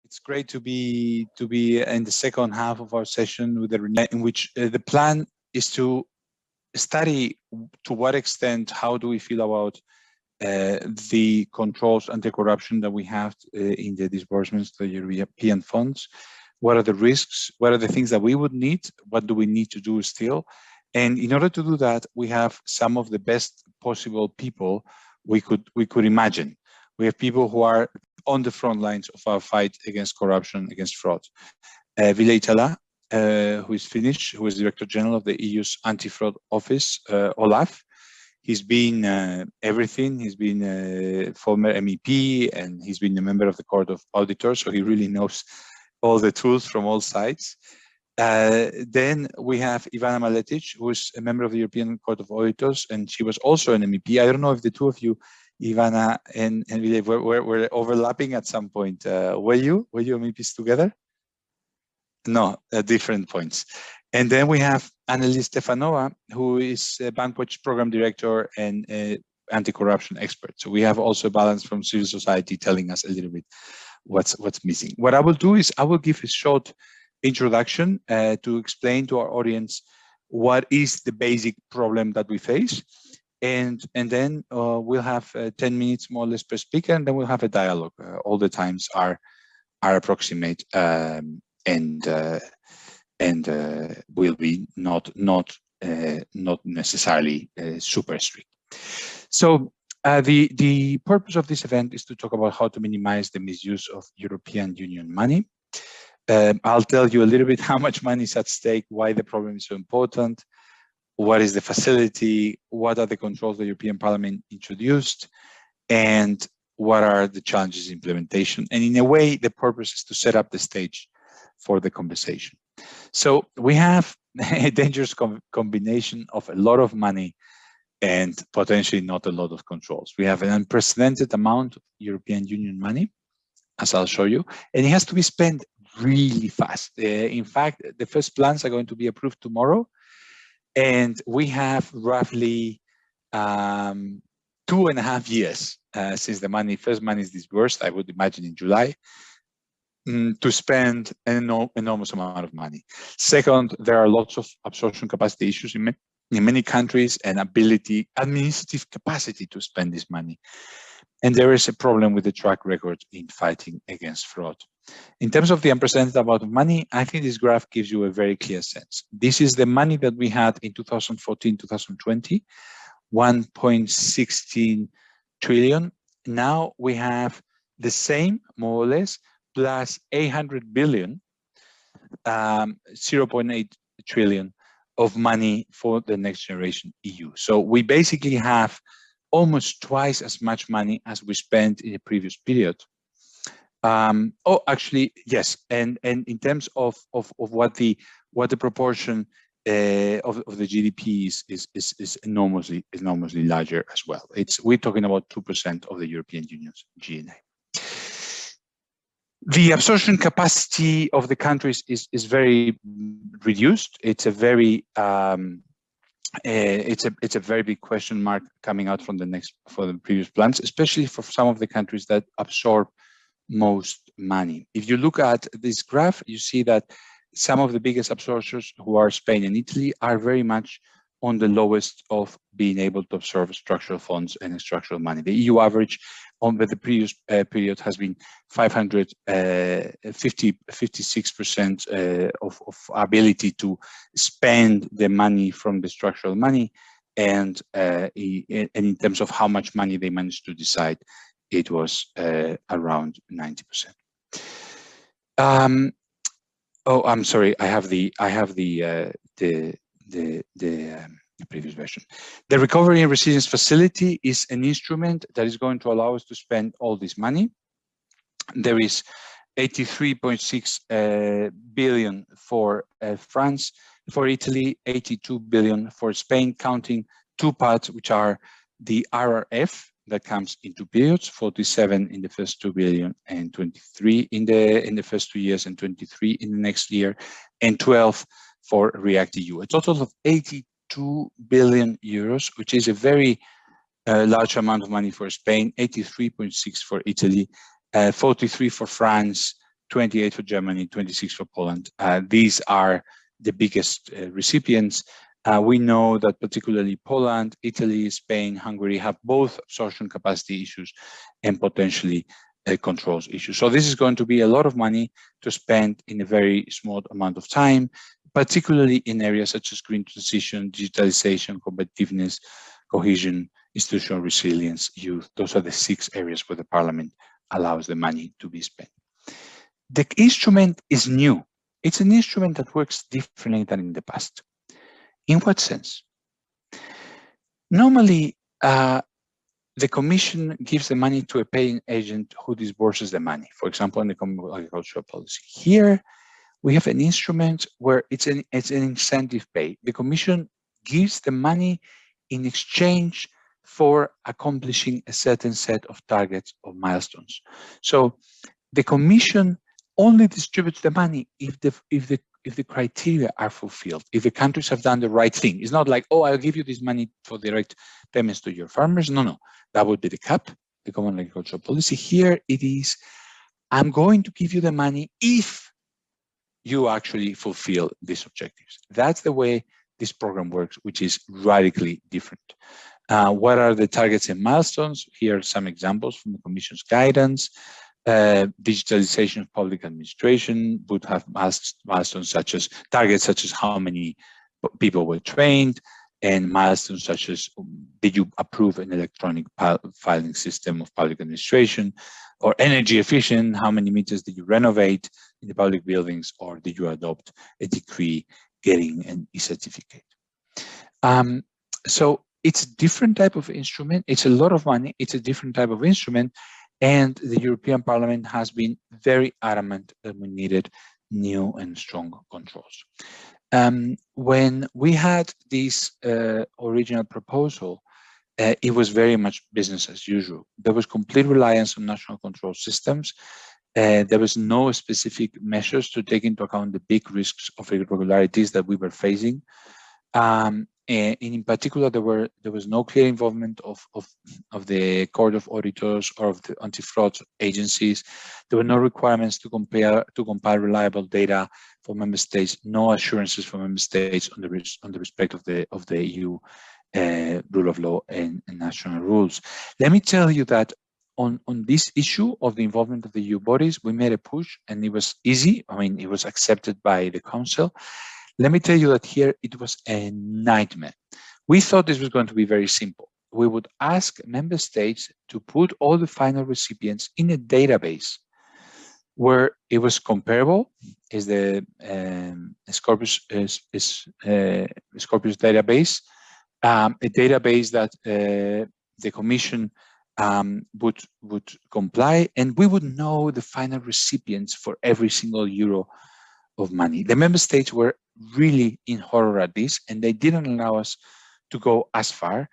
It's great to be in the second half of our session with in which the plan is to study to what extent, how do we feel about the controls anti-corruption that we have in the disbursements to European funds. What are the risks? What are the things that we would need? What do we need to do still? And in order to do that, we have some of the best possible people we could imagine. We have people who are on the front lines of our fight against corruption, against fraud. Ville Itala, who is Finnish, who is Director General of the EU's Anti-Fraud Office, OLAF. He's been everything. He's been a former MEP, and he's been a member of the Court of Auditors, so he really knows all the tools from all sides. Then we have Ivana Maletic, who is a member of the European Court of Auditors, and she was also an MEP. I don't know if the two of you, Ivana and Ville, were overlapping at some point. Were you MEPs together? No, at different points. And then we have Annelies Stefanova, who is a Bankwatch program director and anti-corruption expert. So we have also a balance from civil society telling us a little bit what's missing. What I will do is I will give a short introduction to explain to our audience what is the basic problem that we face. And then we'll have 10 minutes more or less per speaker, and then we'll have a dialogue. All the times are approximate and will be not necessarily super strict. So the purpose of this event is to talk about how to minimize the misuse of European Union money. I'll tell you a little bit how much money is at stake, why the problem is so important, what is the facility, what are the controls the European Parliament introduced, and what are the challenges in implementation. And in a way, the purpose is to set up the stage for the conversation. So we have a dangerous combination of a lot of money and potentially not a lot of controls. We have an unprecedented amount of European Union money, as I'll show you, and it has to be spent really fast. In fact, the first plans are going to be approved tomorrow, and we have roughly 2.5 years since the first money is disbursed, I would imagine in July, to spend an enormous amount of money. Second, there are lots of absorption capacity issues in many countries and administrative capacity to spend this money. And there is a problem with the track record in fighting against fraud. In terms of the unprecedented amount of money, I think this graph gives you a very clear sense. This is the money that we had in 2014-2020, 1.16 trillion. Now we have the same, more or less, plus 800 billion, 0.8 trillion of money for the next generation EU. So we basically have almost twice as much money as we spent in the previous period. Oh, actually, yes. And in terms of what the proportion of the GDP is enormously larger as well. We're talking about 2% of the European Union's GNA. The absorption capacity of the countries is very reduced. It's a very it's a very big question mark coming out from the previous plans, especially for some of the countries that absorb most money. If you look at this graph, you see that some of the biggest absorbers, who are Spain and Italy, are very much on the lowest of being able to absorb structural funds and structural money. The EU average over the previous period has been 56% of ability to spend the money from the structural money, and in terms of how much money they managed to decide, it was around 90%. Oh, I'm sorry. I have the previous version. The Recovery and Resilience Facility is an instrument that is going to allow us to spend all this money. There is 83.6 billion for France, for Italy, 82 billion for Spain, counting two parts, which are the RRF that comes in 2 periods, 47 in the first 2 billion and 23 in the first 2 years and 23 in the next year, and 12 for REACT-EU. A total of 82 billion euros, which is a very large amount of money for Spain, 83.6 for Italy, 43 for France, 28 for Germany, 26 for Poland. These are the biggest recipients. We know that particularly Poland, Italy, Spain, Hungary have both absorption capacity issues and potentially controls issues. So this is going to be a lot of money to spend in a very small amount of time, particularly in areas such as green transition, digitalization, competitiveness, cohesion, institutional resilience, youth. Those are the 6 areas where the Parliament allows the money to be spent. The instrument is new. It's an instrument that works differently than in the past. In what sense? Normally, the Commission gives the money to a paying agent who disburses the money, for example, in the common agricultural policy. Here, we have an instrument where it's an incentive pay. The Commission gives the money in exchange for accomplishing a certain set of targets or milestones. So the Commission only distributes the money if the criteria are fulfilled, if the countries have done the right thing. It's not like, oh, I'll give you this money for direct payments to your farmers. No, that would be the CAP, the Common Agricultural Policy. Here it is, I'm going to give you the money if you actually fulfill these objectives. That's the way this program works, which is radically different. What are the targets and milestones? Here are some examples from the Commission's guidance. Digitalization of public administration would have milestones such as targets such as how many people were trained, and milestones such as did you approve an electronic filing system of public administration, or energy efficient, how many meters did you renovate in the public buildings, or did you adopt a decree getting an e-certificate. So it's a different type of instrument. It's a lot of money. It's a different type of instrument. And the European Parliament has been very adamant that we needed new and strong controls. When we had this original proposal, it was very much business as usual. There was complete reliance on national control systems. There was no specific measures to take into account the big risks of irregularities that we were facing. And in particular, there was no clear involvement of the Court of Auditors or of the anti-fraud agencies. There were no requirements to compile reliable data for member states. No assurances for member states on the respect of the EU rule of law and national rules. Let me tell you that on this issue of the involvement of the EU bodies, we made a push, and it was easy. I mean, it was accepted by the Council. Let me tell you that here it was a nightmare. We thought this was going to be very simple. We would ask member states to put all the final recipients in a database where it was comparable, is the Scorpius database, a database that the Commission would comply, and we would know the final recipients for every single euro of money. The member states were really in horror at this, and they didn't allow us to go as far.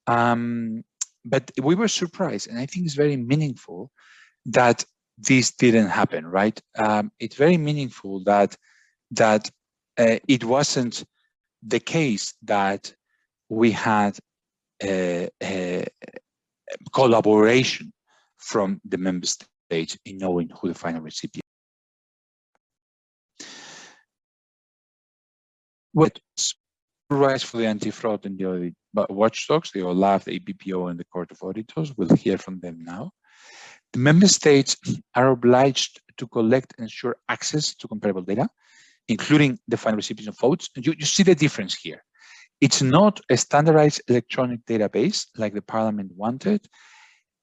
But we were surprised, and I think it's very meaningful that this didn't happen, right? It's very meaningful that it wasn't the case that we had a collaboration from the member states in knowing who the final recipient. What rights for the anti-fraud and the audit watchdogs, the OLAF, the EPPO, and the Court of Auditors? We'll hear from them now. The member states are obliged to collect and ensure access to comparable data, including the final recipients of votes. And you see the difference here. It's not a standardized electronic database like the Parliament wanted.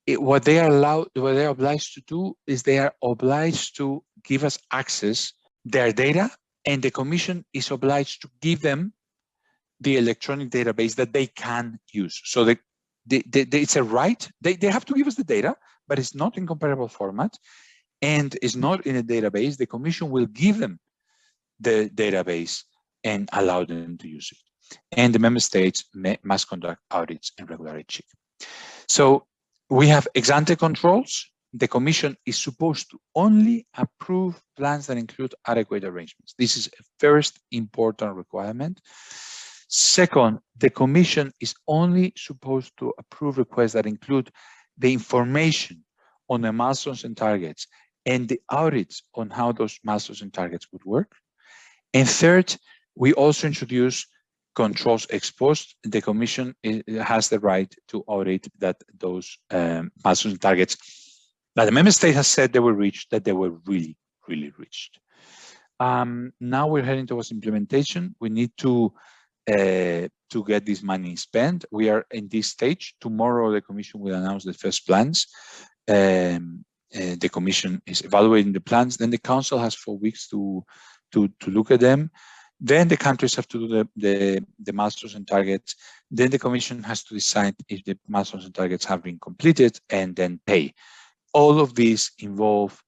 What they are obliged to do is they are obliged to give us access their data, and the Commission is obliged to give them the electronic database that they can use. So it's a right. They have to give us the data, but it's not in comparable format, and it's not in a database. The Commission will give them the database and allow them to use it. And the member states must conduct audits and regularly check. So we have ex-ante controls. The Commission is supposed to only approve plans that include adequate arrangements. This is a first important requirement. Second, the Commission is only supposed to approve requests that include the information on the milestones and targets and the audits on how those milestones and targets would work. And third, we also introduce controls ex post. The Commission has the right to audit that those milestones and targets that the member state has said they were reached, that they were really, really reached. Now we're heading towards implementation. We need to get this money spent. We are in this stage. Tomorrow, the Commission will announce the first plans. The Commission is evaluating the plans. Then the Council has 4 weeks to look at them. Then the countries have to do the milestones and targets. Then the Commission has to decide if the milestones and targets have been completed and then pay. All of these involve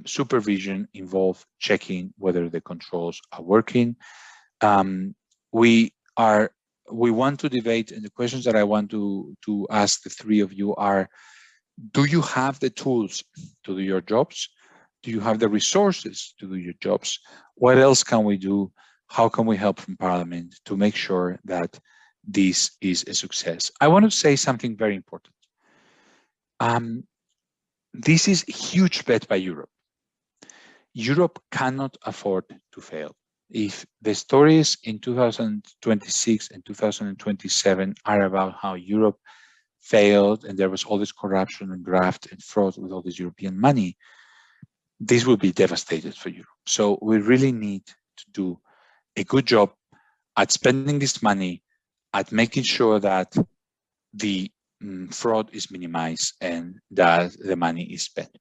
supervision, involve checking whether the controls are working. We want to debate, and the questions that I want to ask the three of you are, do you have the tools to do your jobs? Do you have the resources to do your jobs? What else can we do? How can we help from Parliament to make sure that this is a success? I want to say something very important. This is a huge bet by Europe. Europe cannot afford to fail. If the stories in 2026 and 2027 are about how Europe failed and there was all this corruption and graft and fraud with all this European money, this will be devastated for Europe. So we really need to do a good job at spending this money, at making sure that the fraud is minimized and that the money is spent.